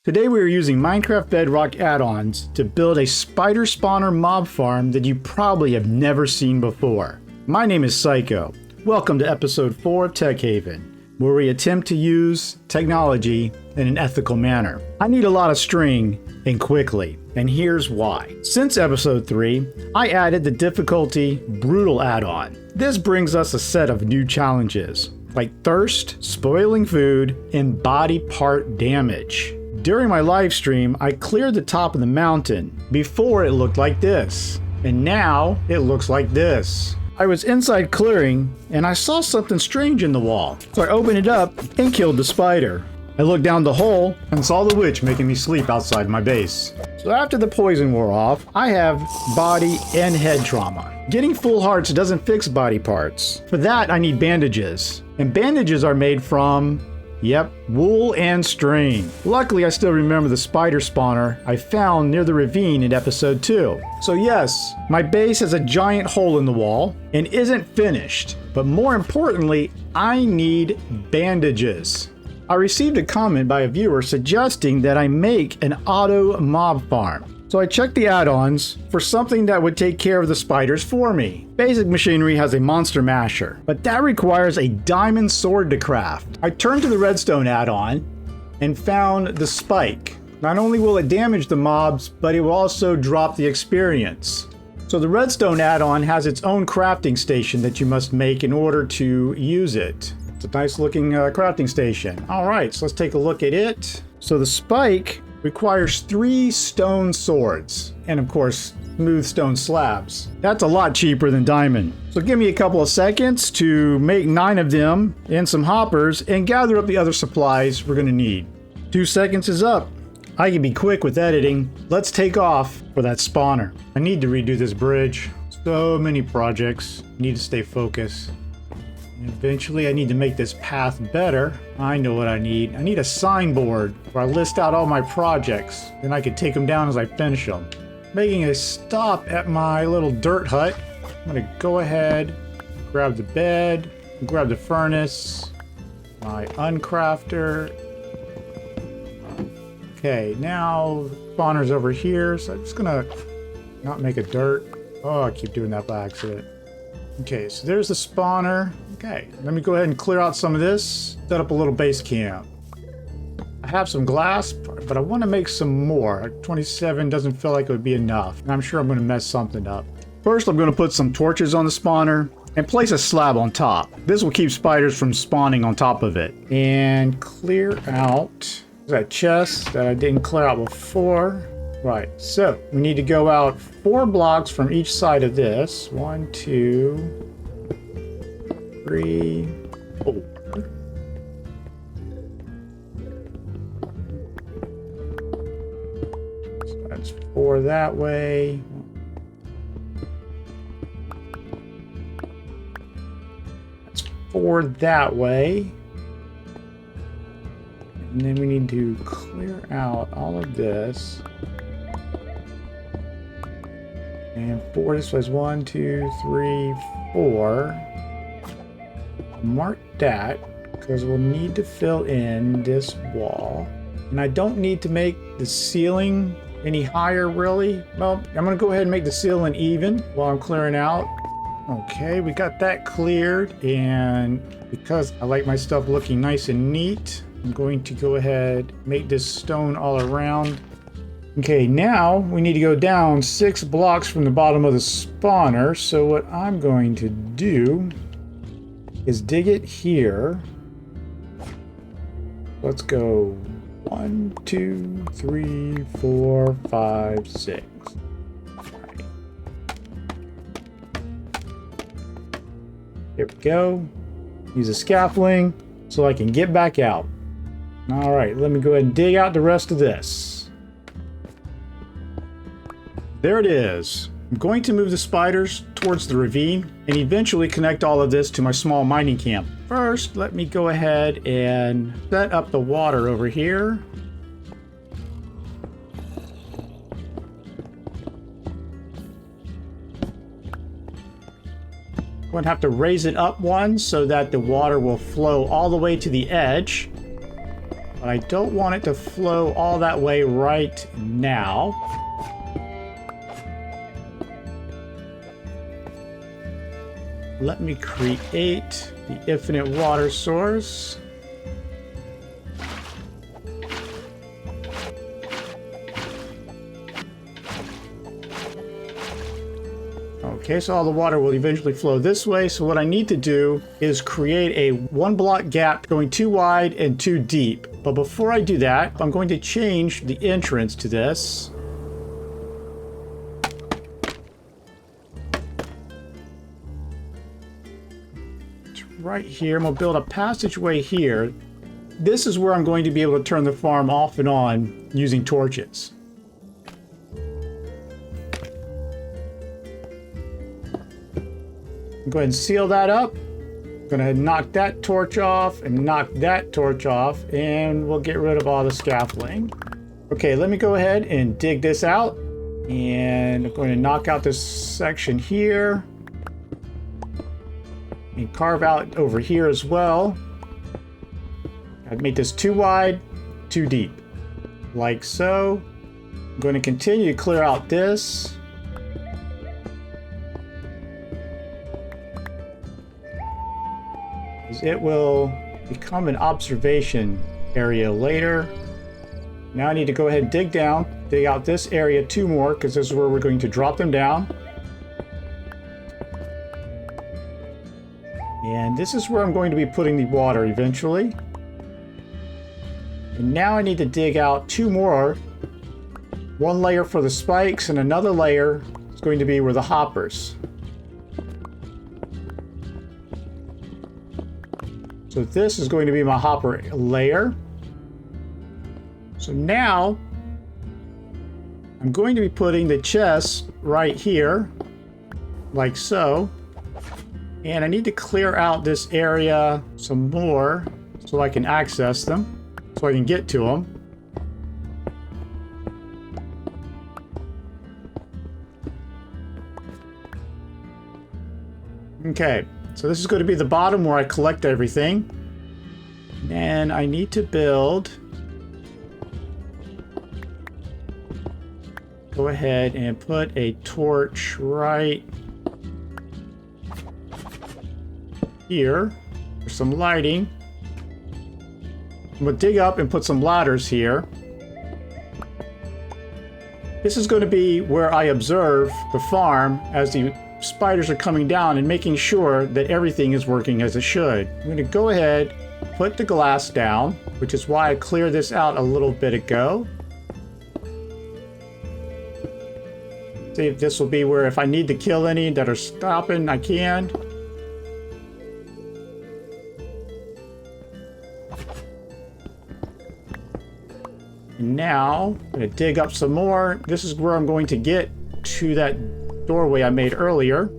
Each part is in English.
Today we are using Minecraft Bedrock Addons to build a spider spawner mob farm that you probably have never seen before. My name is Sycoe. Welcome to episode 4 of TecHaven, where we attempt to use technology in an ethical manner. I need a lot of string and quickly, and here's why. Since episode 3, I added the difficulty Brutal add-on. This brings us a set of new challenges, like thirst, spoiling food, and body part damage. During my live stream, I cleared the top of the mountain. Before it looked like this, and now it looks like this. I was inside clearing, and I saw something strange in the wall. So I opened it up and killed the spider. I looked down the hole and saw the witch making me sleep outside my base. So after the poison wore off, I have body and head trauma. Getting full hearts doesn't fix body parts. For that, I need bandages. And bandages are made from, yep, wool and string. Luckily, I still remember the spider spawner I found near the ravine in episode 2. So yes, my base has a giant hole in the wall and isn't finished. But more importantly, I need bandages. I received a comment by a viewer suggesting that I make an auto mob farm. So I checked the add-ons for something that would take care of the spiders for me. Basic machinery has a monster masher, but that requires a diamond sword to craft. I turned to the redstone add-on and found the spike. Not only will it damage the mobs, but it will also drop the experience. So the redstone add-on has its own crafting station that you must make in order to use it. It's a nice looking crafting station. All right, so let's take a look at it. So the spike requires 3 stone swords and of course smooth stone slabs. That's a lot cheaper than diamond. So give me a couple of seconds to make 9 of them and some hoppers and gather up the other supplies we're gonna need. 2 seconds is up. I can be quick with editing. Let's take off for that spawner. I need to redo this bridge. So many projects. Need to stay focused. Eventually, I need to make this path better. I know what I need. I need a signboard where I list out all my projects. Then I can take them down as I finish them. Making a stop at my little dirt hut. I'm gonna go ahead, grab the bed, grab the furnace, my uncrafter. Okay, now spawner's over here, so I'm just gonna not make a dirt. Oh, I keep doing that by accident. Okay, so there's the spawner. Okay, let me go ahead and clear out some of this, set up a little base camp. I have some glass, but I want to make some more. 27 doesn't feel like it would be enough, and I'm sure I'm going to mess something up. First, I'm going to put some torches on the spawner and place a slab on top. This will keep spiders from spawning on top of it. And clear out that chest that I didn't clear out before. Right, so we need to go out 4 blocks from each side of this. 1, 2, 3, 4. So that's 4 that way. That's 4 that way. And then we need to clear out all of this. And 4, this was 1, 2, 3, 4. Mark that, because we'll need to fill in this wall. And I don't need to make the ceiling any higher, really. Well, I'm going to go ahead and make the ceiling even while I'm clearing out. Okay, we got that cleared. And because I like my stuff looking nice and neat, I'm going to go ahead and make this stone all around. Okay, now we need to go down 6 blocks from the bottom of the spawner. So what I'm going to do is dig it here. Let's go 1, 2, 3, 4, 5, 6. Right. Here we go. Use a scaffolding so I can get back out. All right, let me go ahead and dig out the rest of this. There it is. I'm going to move the spiders towards the ravine and eventually connect all of this to my small mining camp. First, let me go ahead and set up the water over here. I'm going to have to raise it up one so that the water will flow all the way to the edge. But I don't want it to flow all that way right now. Let me create the infinite water source. Okay, so all the water will eventually flow this way. So what I need to do is create a 1 block gap going too wide and too deep. But before I do that, I'm going to change the entrance to this. It's right here. I'm going to build a passageway here. This is where I'm going to be able to turn the farm off and on using torches. Go ahead and seal that up. I'm gonna knock that torch off and knock that torch off, and we'll get rid of all the scaffolding. Okay, let me go ahead and dig this out, and I'm going to knock out this section here and carve out over here as well. I've made this too wide, too deep, like so. I'm going to continue to clear out this. It will become an observation area later. Now I need to go ahead and dig out this area 2 more, because this is where we're going to drop them down. And this is where I'm going to be putting the water eventually. And now I need to dig out 2 more. 1 layer for the spikes, and another layer is going to be where the hoppers. So this is going to be my hopper layer. So now I'm going to be putting the chests right here, like so. And I need to clear out this area some more so I can access them, so I can get to them. Okay. So this is going to be the bottom where I collect everything. And I need to build. Go ahead and put a torch right here for some lighting. I'm going to dig up and put some ladders here. This is going to be where I observe the farm as the spiders are coming down and making sure that everything is working as it should. I'm going to go ahead, put the glass down, which is why I cleared this out a little bit ago. See if this will be where if I need to kill any that are stopping, I can. And now I'm going to dig up some more. This is where I'm going to get to that doorway I made earlier.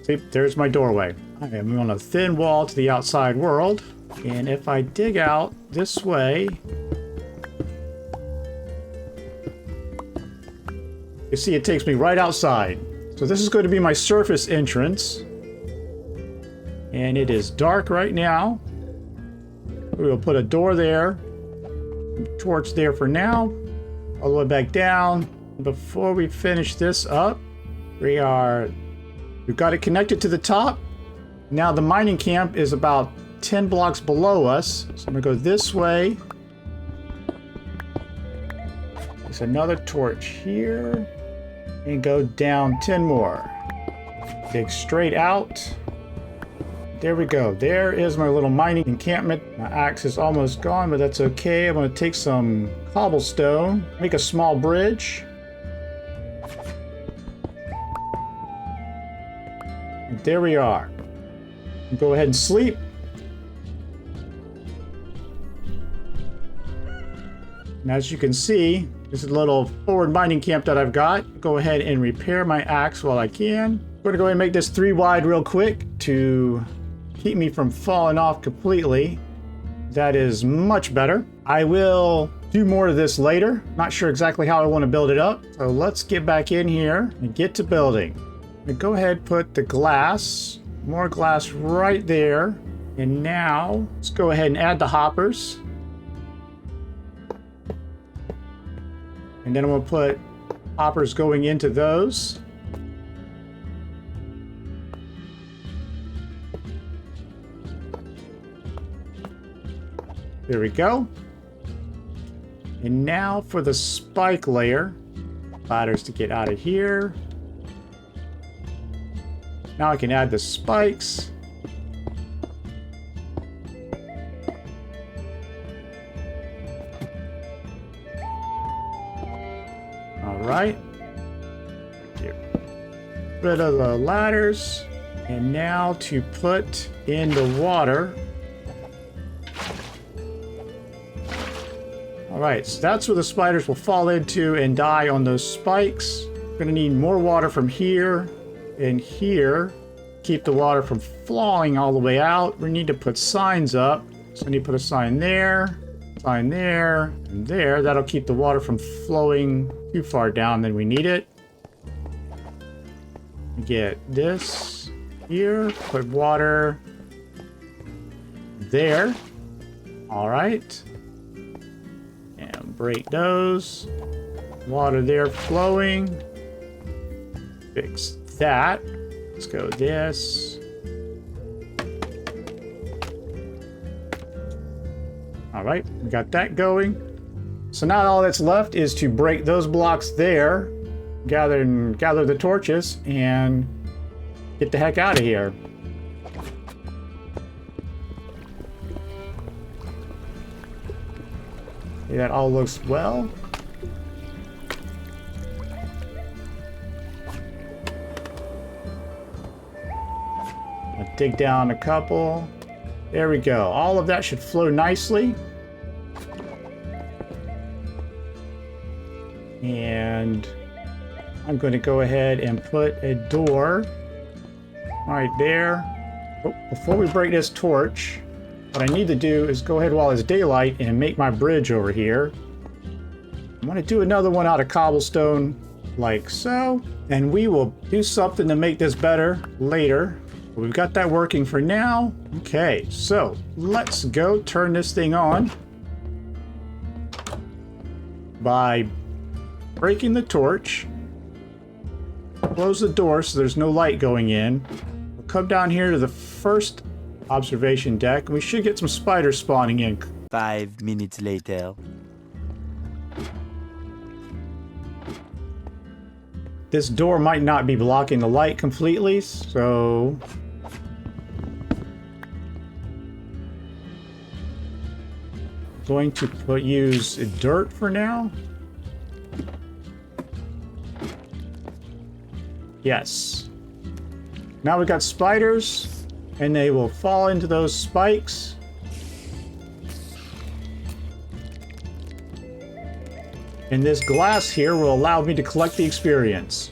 See, there's my doorway. I am on a thin wall to the outside world. And if I dig out this way, you see it takes me right outside. So this is going to be my surface entrance. And it is dark right now. We will put a door there. Torch there for now, all the way back down. Before we finish this up, we've got it connected to the top. Now the mining camp is about 10 blocks below us, so I'm gonna go this way. There's another torch here, and go down 10 more. Dig straight out. There we go. There is my little mining encampment. My axe is almost gone, but that's okay. I'm going to take some cobblestone, make a small bridge. And there we are. Go ahead and sleep. And as you can see, this is a little forward mining camp that I've got. Go ahead and repair my axe while I can. I'm going to go ahead and make this 3 wide real quick to keep me from falling off completely. That is much better. I will do more of this later. Not sure exactly how I want to build it up. So let's get back in here and get to building. Now go ahead, put the glass, more glass right there. And now let's go ahead and add the hoppers. And then I'm going to put hoppers going into those. There we go. And now for the spike layer. Ladders to get out of here. Now I can add the spikes. All right. Get rid of the ladders. And now to put in the water. Alright, so that's where the spiders will fall into and die on those spikes. We're going to need more water from here and here. Keep the water from flowing all the way out. We need to put signs up. So I need to put a sign there, and there. That'll keep the water from flowing too far down than we need it. Get this here, put water there. Alright. Break those. Water there flowing. Fix that. Let's go this. All right, we got that going. So now all that's left is to break those blocks there, gather the torches, and get the heck out of here. That all looks well. I'll dig down a couple. There we go. All of that should flow nicely. And I'm going to go ahead and put a door right there. Oh, before we break this torch, what I need to do is go ahead while it's daylight and make my bridge over here. I'm going to do another one out of cobblestone like so. And we will do something to make this better later. But we've got that working for now. Okay, so let's go turn this thing on by breaking the torch. Close the door so there's no light going in. We'll come down here to the first observation deck. We should get some spiders spawning in. 5 minutes later. This door might not be blocking the light completely, so I'm going to use dirt for now. Yes. Now we've got spiders. And they will fall into those spikes. And this glass here will allow me to collect the experience.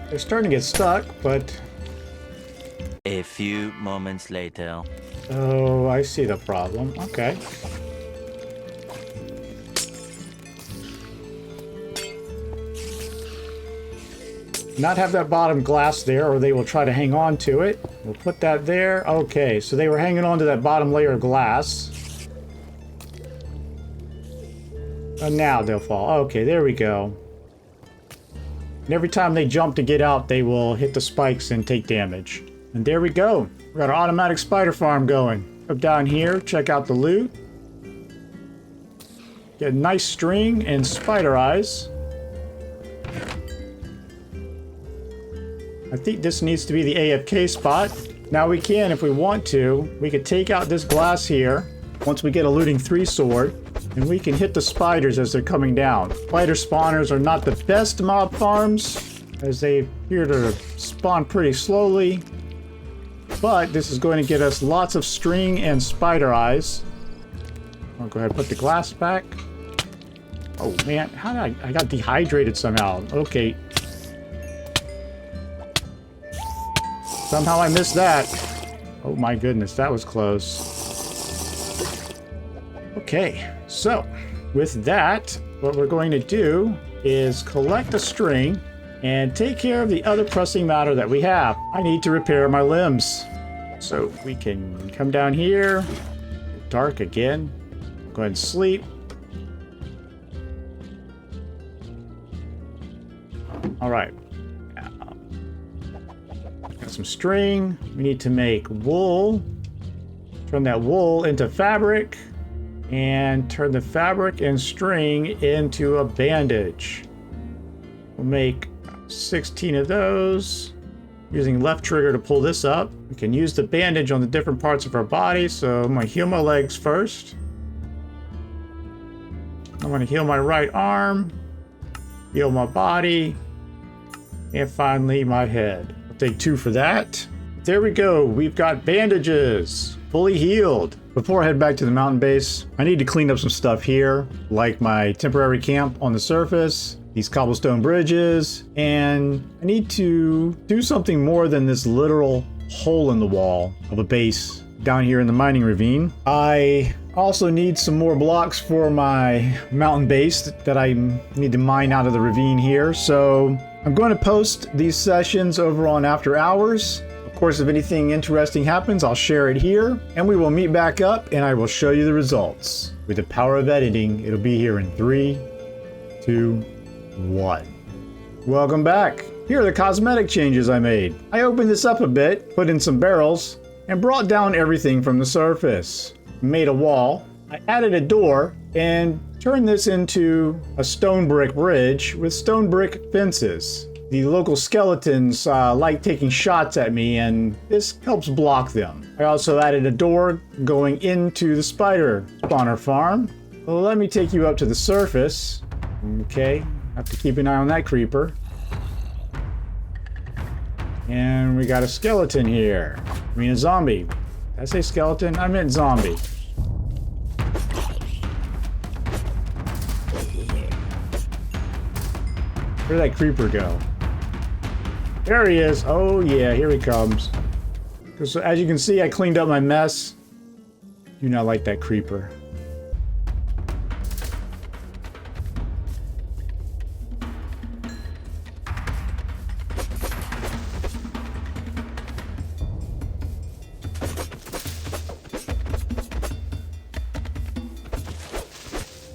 They're starting to get stuck, but... A few moments later. Oh, I see the problem. Okay. Not have that bottom glass there, or they will try to hang on to it. We'll put that there. Okay, so they were hanging on to that bottom layer of glass. And now they'll fall. Okay, there we go. And every time they jump to get out, they will hit the spikes and take damage. And there we go. We got our automatic spider farm going. Up down here, check out the loot. Get a nice string and spider eyes. I think this needs to be the AFK spot. Now we can, if we want to, we could take out this glass here once we get a looting 3 sword, and we can hit the spiders as they're coming down. Spider spawners are not the best mob farms, as they appear to spawn pretty slowly, but this is going to get us lots of string and spider eyes. I'll go ahead and put the glass back. Oh man, how did I got dehydrated somehow. Okay. Somehow I missed that. Oh my goodness, that was close. Okay, so with that, what we're going to do is collect a string and take care of the other pressing matter that we have. I need to repair my limbs. So we can come down here, dark again, go ahead and sleep. All right, got some string. We need to make wool, turn that wool into fabric, and turn the fabric and string into a bandage. We'll make 16 of those. Using left trigger to pull this up. We can use the bandage on the different parts of our body. So I'm gonna heal my legs first. I'm gonna heal my right arm, heal my body, and finally my head. I'll take 2 for that. There we go, we've got bandages, fully healed. Before I head back to the mountain base, I need to clean up some stuff here, like my temporary camp on the surface, these cobblestone bridges, and I need to do something more than this literal hole in the wall of a base down here in the mining ravine. I also need some more blocks for my mountain base that I need to mine out of the ravine here. So I'm going to post these sessions over on After Hours. Of course, if anything interesting happens, I'll share it here, and we will meet back up and I will show you the results. With the power of editing, it'll be here in 3, 2, 1. Welcome back. Here are the cosmetic changes I made. I opened this up a bit, put in some barrels, and brought down everything from the surface. Made a wall. I added a door and turned this into a stone brick bridge with stone brick fences. The local skeletons like taking shots at me, and this helps block them. I also added a door going into the spider spawner farm. Well, let me take you up to the surface. Okay, have to keep an eye on that creeper. And we got a skeleton here. I mean a zombie. Did I say skeleton? I meant zombie. Where did that creeper go? There he is. Oh yeah, here he comes. So as you can see, I cleaned up my mess. Do not like that creeper.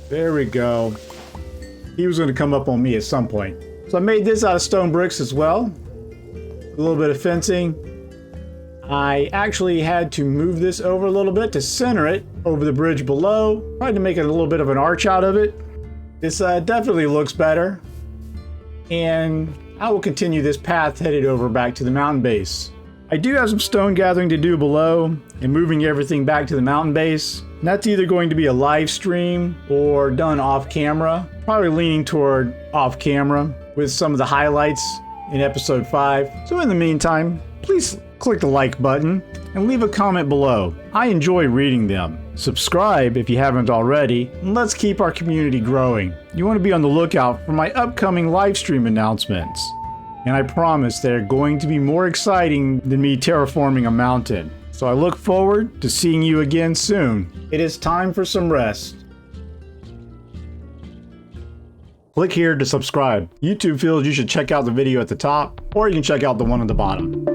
There we go. He was going to come up on me at some point. So I made this out of stone bricks as well. A little bit of fencing. I actually had to move this over a little bit to center it over the bridge below. Tried to make it a little bit of an arch out of it. This definitely looks better. And I will continue this path headed over back to the mountain base. I do have some stone gathering to do below and moving everything back to the mountain base. And that's either going to be a live stream or done off camera. Probably leaning toward off camera with some of the highlights in episode 5. So in the meantime, please click the like button and leave a comment below. I enjoy reading them. Subscribe if you haven't already, and let's keep our community growing. You want to be on the lookout for my upcoming live stream announcements. And I promise they're going to be more exciting than me terraforming a mountain. So I look forward to seeing you again soon. It is time for some rest. Click here to subscribe. YouTube feels you should check out the video at the top, or you can check out the one at the bottom.